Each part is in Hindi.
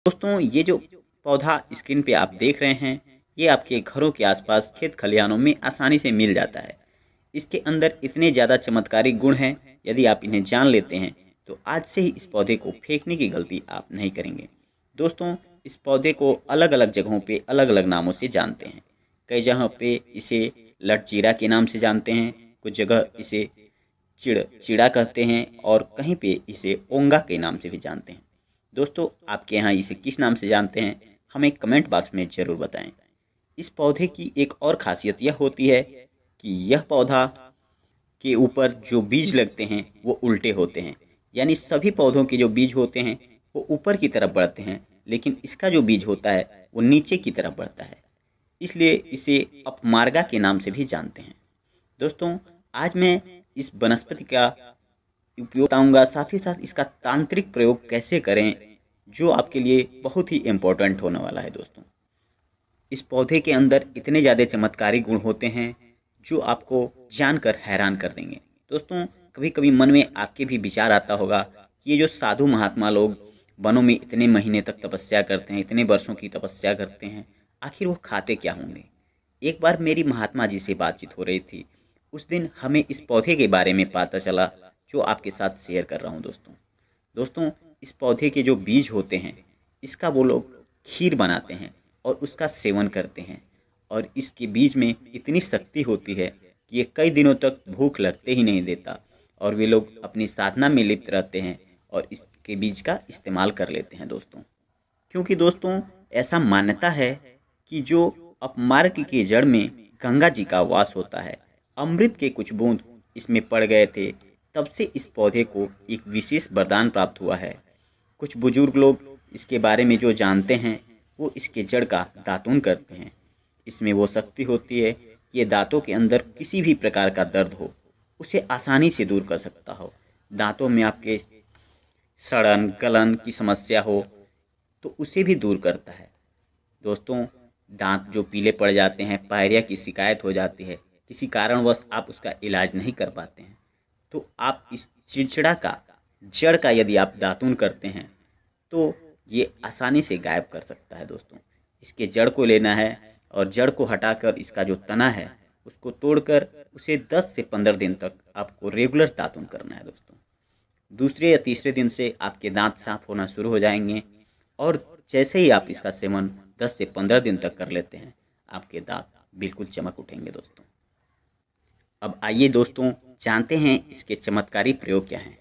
दोस्तों, ये जो पौधा स्क्रीन पे आप देख रहे हैं, ये आपके घरों के आसपास खेत खलिहानों में आसानी से मिल जाता है। इसके अंदर इतने ज़्यादा चमत्कारी गुण हैं, यदि आप इन्हें जान लेते हैं तो आज से ही इस पौधे को फेंकने की गलती आप नहीं करेंगे। दोस्तों, इस पौधे को अलग अलग जगहों पे अलग अलग नामों से जानते हैं। कई जगह पे इसे लटजीरा के नाम से जानते हैं, कुछ जगह इसे चिड़ा कहते हैं और कहीं पे इसे ओंगा के नाम से भी जानते हैं। दोस्तों, आपके यहाँ इसे किस नाम से जानते हैं, हमें कमेंट बॉक्स में ज़रूर बताएं। इस पौधे की एक और खासियत यह होती है कि यह पौधा के ऊपर जो बीज लगते हैं वो उल्टे होते हैं। यानी सभी पौधों के जो बीज होते हैं वो ऊपर की तरफ बढ़ते हैं, लेकिन इसका जो बीज होता है वो नीचे की तरफ बढ़ता है। इसलिए इसे अपमार्गा के नाम से भी जानते हैं। दोस्तों, आज मैं इस वनस्पति का उपयोग बताऊंगा, साथ ही साथ इसका तांत्रिक प्रयोग कैसे करें, जो आपके लिए बहुत ही इम्पोर्टेंट होने वाला है। दोस्तों, इस पौधे के अंदर इतने ज़्यादा चमत्कारी गुण होते हैं जो आपको जानकर हैरान कर देंगे। दोस्तों, कभी कभी मन में आपके भी विचार आता होगा कि ये जो साधु महात्मा लोग वनों में इतने महीने तक तपस्या करते हैं, इतने वर्षों की तपस्या करते हैं, आखिर वो खाते क्या होंगे। एक बार मेरी महात्मा जी से बातचीत हो रही थी। उस दिन हमें इस पौधे के बारे में पता चला, जो आपके साथ शेयर कर रहा हूँ। दोस्तों, इस पौधे के जो बीज होते हैं, इसका वो लोग खीर बनाते हैं और उसका सेवन करते हैं। और इसके बीज में इतनी शक्ति होती है कि ये कई दिनों तक भूख लगते ही नहीं देता, और वे लोग अपनी साधना में लिप्त रहते हैं और इसके बीज का इस्तेमाल कर लेते हैं। दोस्तों, क्योंकि दोस्तों, ऐसा मान्यता है कि जो अपमार्ग की जड़ में गंगा जी का वास होता है, अमृत के कुछ बूंद इसमें पड़ गए थे, तब से इस पौधे को एक विशेष वरदान प्राप्त हुआ है। कुछ बुजुर्ग लोग इसके बारे में जो जानते हैं वो इसके जड़ का दातून करते हैं। इसमें वो शक्ति होती है कि ये दांतों के अंदर किसी भी प्रकार का दर्द हो उसे आसानी से दूर कर सकता हो। दांतों में आपके सड़न गलन की समस्या हो तो उसे भी दूर करता है। दोस्तों, दांत जो पीले पड़ जाते हैं, पायरिया की शिकायत हो जाती है, किसी कारणवश आप उसका इलाज नहीं कर पाते हैं, तो आप इस चिड़चिड़ा का जड़ का यदि आप दातून करते हैं तो ये आसानी से गायब कर सकता है। दोस्तों, इसके जड़ को लेना है और जड़ को हटाकर इसका जो तना है उसको तोड़कर उसे 10 से 15 दिन तक आपको रेगुलर दातून करना है। दोस्तों, दूसरे या तीसरे दिन से आपके दांत साफ होना शुरू हो जाएंगे, और जैसे ही आप इसका सेवन 10 से 15 दिन तक कर लेते हैं, आपके दांत बिल्कुल चमक उठेंगे। दोस्तों, अब आइए दोस्तों, जानते हैं इसके चमत्कारी प्रयोग क्या हैं।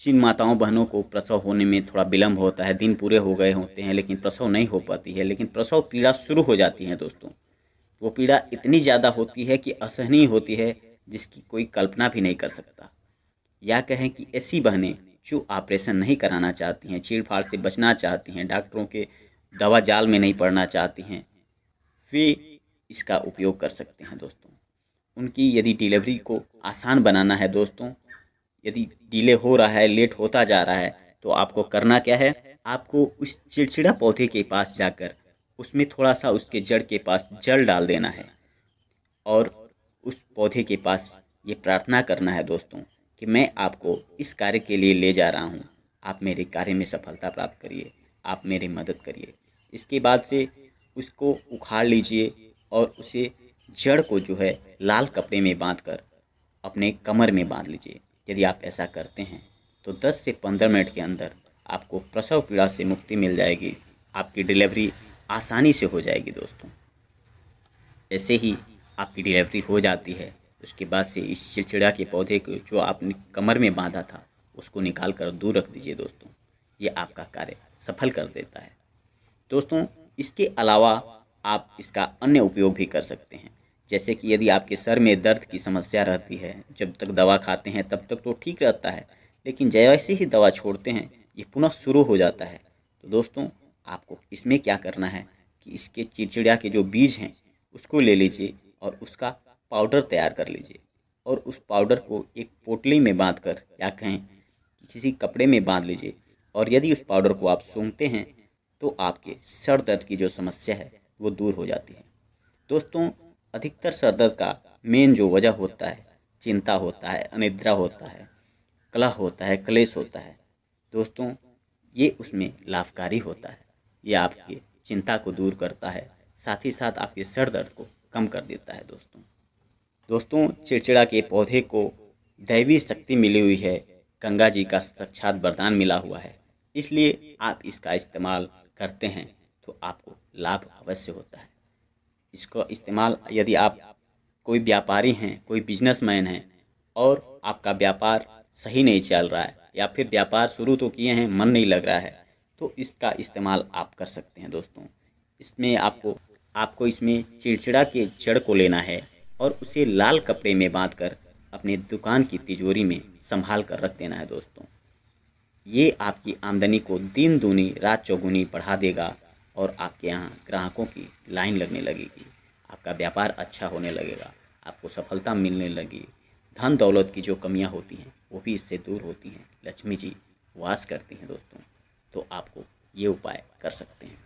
जिन माताओं बहनों को प्रसव होने में थोड़ा विलम्ब होता है, दिन पूरे हो गए होते हैं लेकिन प्रसव नहीं हो पाती है, लेकिन प्रसव पीड़ा शुरू हो जाती है। दोस्तों, वो पीड़ा इतनी ज़्यादा होती है कि असहनीय होती है, जिसकी कोई कल्पना भी नहीं कर सकता। या कहें कि ऐसी बहनें जो ऑपरेशन नहीं कराना चाहती हैं, चीड़-फाड़ से बचना चाहती हैं, डॉक्टरों के दवा जाल में नहीं पड़ना चाहती हैं, वे इसका उपयोग कर सकते हैं। दोस्तों, उनकी यदि डिलीवरी को आसान बनाना है, दोस्तों, यदि डिले हो रहा है, लेट होता जा रहा है, तो आपको करना क्या है, आपको उस चिड़चिड़ा पौधे के पास जाकर उसमें थोड़ा सा उसके जड़ के पास जल डाल देना है और उस पौधे के पास ये प्रार्थना करना है। दोस्तों, कि मैं आपको इस कार्य के लिए ले जा रहा हूँ, आप मेरे कार्य में सफलता प्राप्त करिए, आप मेरी मदद करिए। इसके बाद से उसको उखाड़ लीजिए और उसे जड़ को जो है लाल कपड़े में बांधकर अपने कमर में बांध लीजिए। यदि आप ऐसा करते हैं तो 10 से 15 मिनट के अंदर आपको प्रसव पीड़ा से मुक्ति मिल जाएगी, आपकी डिलीवरी आसानी से हो जाएगी। दोस्तों, ऐसे ही आपकी डिलीवरी हो जाती है, उसके बाद से इस चिड़चिड़ा के पौधे को जो आपने कमर में बांधा था उसको निकाल कर दूर रख दीजिए। दोस्तों, ये आपका कार्य सफल कर देता है। दोस्तों, इसके अलावा आप इसका अन्य उपयोग भी कर सकते हैं। जैसे कि यदि आपके सर में दर्द की समस्या रहती है, जब तक दवा खाते हैं तब तक तो ठीक रहता है, लेकिन जैसे ही दवा छोड़ते हैं ये पुनः शुरू हो जाता है। तो दोस्तों, आपको इसमें क्या करना है कि इसके चिड़चिड़ा के जो बीज हैं उसको ले लीजिए और उसका पाउडर तैयार कर लीजिए, और उस पाउडर को एक पोटली में बांध कर या कहें कि किसी कपड़े में बांध लीजिए, और यदि उस पाउडर को आप सूंघते हैं तो आपके सर दर्द की जो समस्या है वो दूर हो जाती है। दोस्तों, अधिकतर सर दर्द का मेन जो वजह होता है, चिंता होता है, अनिद्रा होता है, कलह होता है, क्लेश होता है। दोस्तों, ये उसमें लाभकारी होता है। ये आपकी चिंता को दूर करता है, साथ ही साथ आपके सर दर्द को कम कर देता है दोस्तों चिड़चिड़ा के पौधे को दैवी शक्ति मिली हुई है, गंगा जी का साक्षात वरदान मिला हुआ है, इसलिए आप इसका इस्तेमाल करते हैं तो आपको लाभ अवश्य होता है। इसको इस्तेमाल यदि आप कोई व्यापारी हैं, कोई बिजनेसमैन हैं और आपका व्यापार सही नहीं चल रहा है या फिर व्यापार शुरू तो किए हैं मन नहीं लग रहा है, तो इसका इस्तेमाल आप कर सकते हैं दोस्तों। इसमें आपको इसमें चिड़चिड़ा के जड़ को लेना है और उसे लाल कपड़े में बांधकर अपने दुकान की तिजोरी में संभाल कर रख देना है दोस्तों। ये आपकी आमदनी को दिन दूनी रात चौगुनी बढ़ा देगा और आपके यहाँ ग्राहकों की लाइन लगने लगेगी, आपका व्यापार अच्छा होने लगेगा, आपको सफलता मिलने लगेगी, धन दौलत की जो कमियाँ होती हैं वो भी इससे दूर होती हैं, लक्ष्मी जी वास करती हैं दोस्तों। तो आपको ये उपाय कर सकते हैं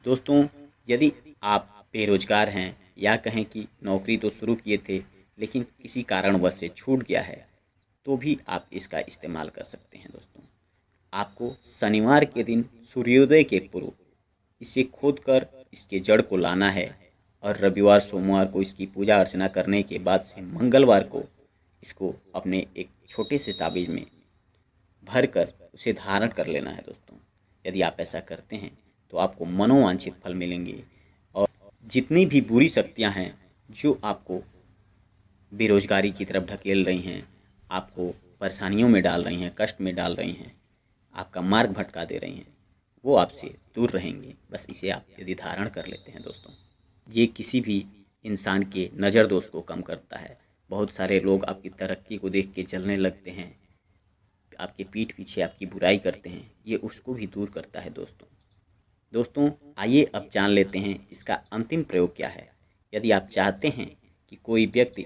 दोस्तों। यदि आप बेरोजगार हैं या कहें कि नौकरी तो शुरू किए थे लेकिन किसी कारणवश से छूट गया है, तो भी आप इसका इस्तेमाल कर सकते हैं दोस्तों। आपको शनिवार के दिन सूर्योदय के पूर्व इसे खोदकर इसके जड़ को लाना है और रविवार सोमवार को इसकी पूजा अर्चना करने के बाद से मंगलवार को इसको अपने एक छोटे से ताबीज में भर कर उसे धारण कर लेना है दोस्तों। यदि आप ऐसा करते हैं तो आपको मनोवांछित फल मिलेंगे और जितनी भी बुरी शक्तियां हैं जो आपको बेरोजगारी की तरफ ढकेल रही हैं, आपको परेशानियों में डाल रही हैं, कष्ट में डाल रही हैं, आपका मार्ग भटका दे रही हैं, वो आपसे दूर रहेंगे। बस इसे आप यदि धारण कर लेते हैं दोस्तों, ये किसी भी इंसान के नज़र दोष को कम करता है। बहुत सारे लोग आपकी तरक्की को देख के जलने लगते हैं, आपके पीठ पीछे आपकी बुराई करते हैं, ये उसको भी दूर करता है दोस्तों आइए अब जान लेते हैं इसका अंतिम प्रयोग क्या है। यदि आप चाहते हैं कि कोई व्यक्ति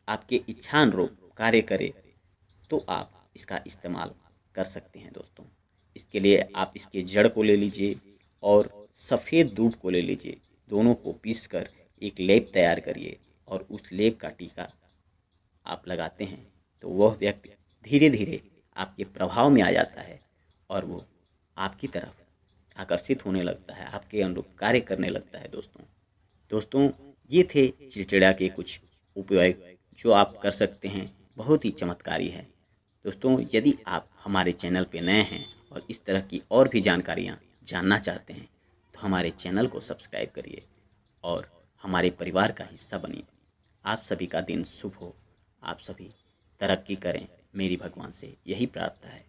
आपके इच्छानुरूप कार्य करे तो आप इसका इस्तेमाल कर सकते हैं दोस्तों। इसके लिए आप इसके जड़ को ले लीजिए और सफ़ेद दूब को ले लीजिए, दोनों को पीसकर एक लेप तैयार करिए और उस लेप का टीका आप लगाते हैं तो वह व्यक्ति धीरे धीरे आपके प्रभाव में आ जाता है और वो आपकी तरफ आकर्षित होने लगता है, आपके अनुरूप कार्य करने लगता है दोस्तों ये थे चिड़चिड़ा के कुछ उपाय जो आप कर सकते हैं, बहुत ही चमत्कारी है दोस्तों। यदि आप हमारे चैनल पे नए हैं और इस तरह की और भी जानकारियाँ जानना चाहते हैं तो हमारे चैनल को सब्सक्राइब करिए और हमारे परिवार का हिस्सा बनिए। आप सभी का दिन शुभ हो, आप सभी तरक्की करें, मेरी भगवान से यही प्रार्थना है।